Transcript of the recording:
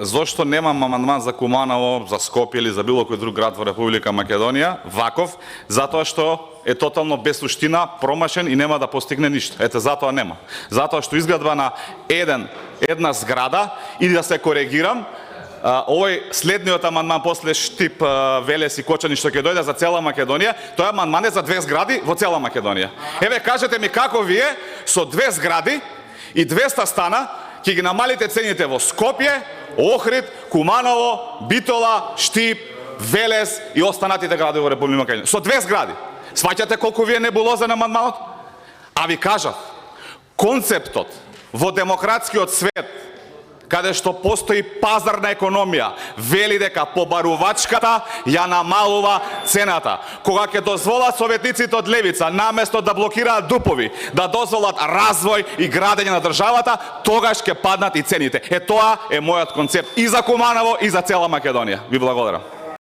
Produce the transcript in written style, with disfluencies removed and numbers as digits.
зошто немам амандман за Куманово, за Скопје или за било кој друг град во Република Македонија, ваков, затоа што е тотално без суштина, промашен и нема да постигне ништо. Ете, затоа нема. Затоа што изградба на една зграда, и да се коригирам, овој следниот амандман после Штип, Велес и Кочани што ќе дојде за цела Македонија, тој амандман е за 2 згради во цела Македонија. Еве, кажете ми како вие со 2 згради и 200 стана ќе ги намалите цените во Скопје, Охрид, Куманово, Битола, Штип, Велес и останатите градови во Република Македонија. Со 2 згради. Сваќате колку ви е небулозен амандманот? А ви кажав, концептот во демократскиот свет, каде што постои пазарна економија, вели дека побарувачката ја намалува цената. Кога ќе дозволат советниците од левица, наместо да блокираат дупови, да дозволат развој и градење на државата, тогаш ќе паднат и цените. Тоа е мојот концепт и за Куманово и за цела Македонија. Ви благодарам.